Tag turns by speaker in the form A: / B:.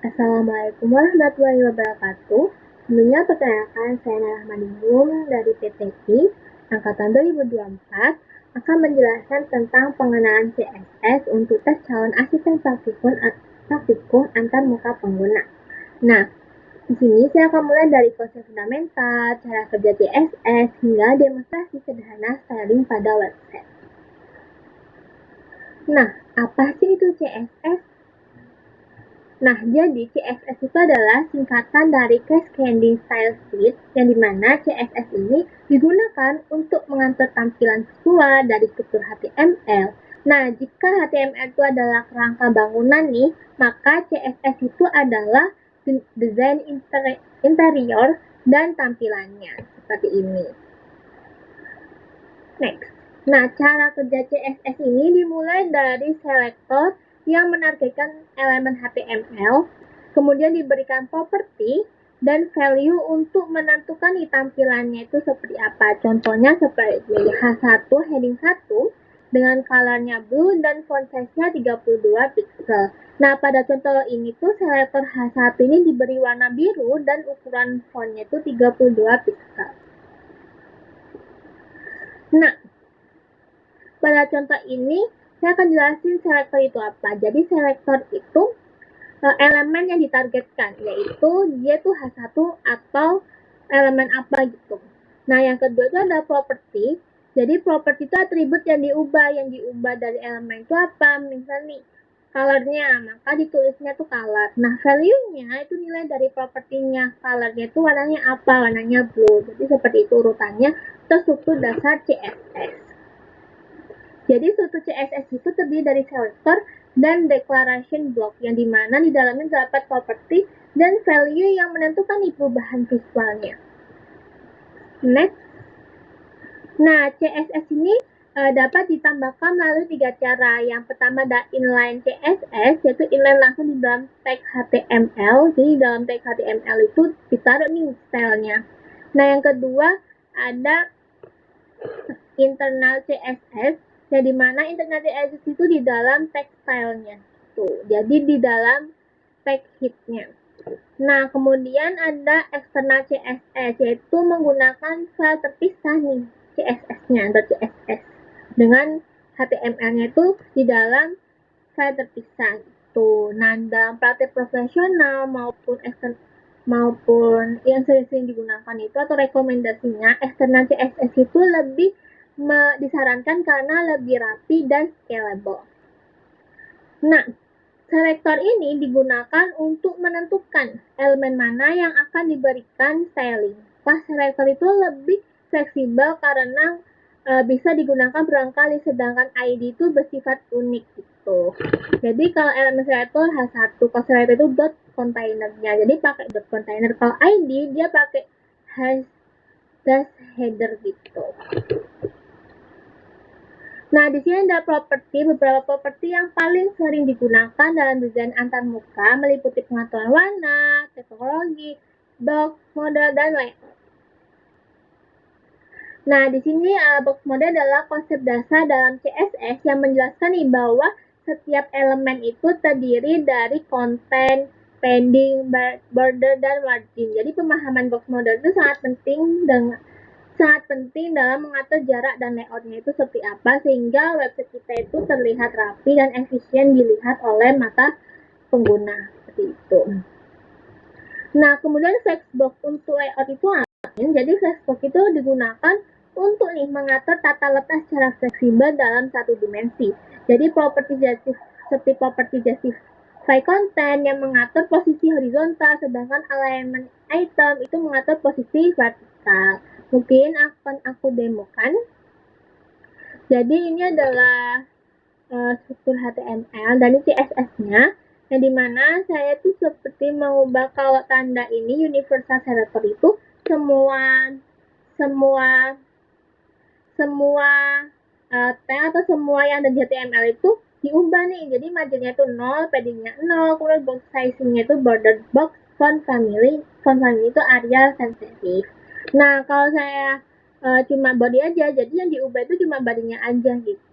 A: Assalamualaikum warahmatullahi wabarakatuh. Sebelumnya perkenalkan, saya Nara Maningrum dari PTI Angkatan 2024 akan menjelaskan tentang pengenalan CSS untuk tes calon asisten praktikum antarmuka pengguna. Nah, di sini saya akan mulai dari konsep fundamental, cara kerja CSS, hingga demonstrasi sederhana styling pada website. Nah, apa sih itu CSS? Nah, jadi CSS itu adalah singkatan dari Cascading Style Sheet, yang dimana CSS ini digunakan untuk mengatur tampilan visual dari struktur HTML. Nah, jika HTML itu adalah kerangka bangunan nih, maka CSS itu adalah desain interior dan tampilannya, seperti ini. Next. Nah, cara kerja CSS ini dimulai dari selektor yang menargetkan elemen HTML, kemudian diberikan properti dan value untuk menentukan tampilannya itu seperti apa. Contohnya seperti H1 heading 1 dengan colornya blue dan font size-nya 32 pixel. Nah, pada contoh ini tuh selektor H1 ini diberi warna biru dan ukuran fontnya itu 32 pixel. Nah, pada contoh ini, saya akan jelasin selektor itu apa. Jadi selektor itu elemen yang ditargetkan, yaitu dia tuh H1 atau elemen apa gitu. Nah, yang kedua itu ada properti. Jadi properti itu atribut yang diubah. Yang diubah dari elemen itu apa? Misalnya nih, colornya, maka ditulisnya tuh color. Nah, value-nya itu nilai dari propertinya. Colornya itu warnanya apa? Warnanya blue. Jadi seperti itu urutannya. Itu struktur dasar CSS. Jadi struktur CSS itu terdiri dari selektor dan declaration block, yang dimana di dalamnya terdapat properti dan value yang menentukan perubahan visualnya. Next. Nah, CSS ini dapat ditambahkan melalui 3 cara. Yang pertama ada inline CSS, yaitu inline langsung di dalam tag HTML. Jadi di dalam tag HTML itu ditaruh nih stylenya. Nah, yang kedua ada internal CSS, yang dimana internal CSS itu di dalam tag stylenya. Tuh, jadi di dalam tag headnya. Nah, kemudian ada external CSS, yaitu menggunakan file terpisah nih CSS-nya, .css, dengan HTML-nya itu di dalam file terpisah. Tuh, nah dalam praktek profesional maupun yang sering-sering digunakan itu atau rekomendasinya external CSS itu lebih disarankan karena lebih rapi dan scalable. Nah, selektor ini digunakan untuk menentukan elemen mana yang akan diberikan styling. Pas selektor itu lebih fleksibel karena bisa digunakan berulang kali, sedangkan ID itu bersifat unik gitu. Jadi kalau elemen selektor H1, kalau selektor itu dot containernya, jadi pakai dot container. Kalau ID dia pakai hash dash header gitu. Nah, di sini ada beberapa properti yang paling sering digunakan dalam desain antarmuka, meliputi pengaturan warna, teknologi, box model, dan layout. Nah, di sini box model adalah konsep dasar dalam CSS yang menjelaskan nih bahwa setiap elemen itu terdiri dari konten, padding, border, dan margin. Jadi pemahaman box model itu sangat penting dalam mengatur jarak dan layoutnya itu seperti apa, sehingga website kita itu terlihat rapi dan efisien dilihat oleh mata pengguna, seperti itu. Nah, kemudian flexbox untuk layout itu apa? Jadi flexbox itu digunakan untuk mengatur tata letak secara fleksibel dalam satu dimensi. Jadi seperti properti justify content yang mengatur posisi horizontal, sedangkan alignment item itu mengatur posisi vertikal. Mungkin akan aku demokan. Jadi ini adalah struktur HTML dan ini CSS-nya, yang dimana saya tuh seperti mengubah kalau tanda ini universal selector itu semua tag atau semua yang ada di HTML itu diubah nih. Jadi marginnya itu 0, paddingnya 0, kemudian box size-nya itu border box, font family itu Arial sensitive. Nah, kalau saya cuma body aja, jadi yang diubah itu cuma bodinya aja gitu.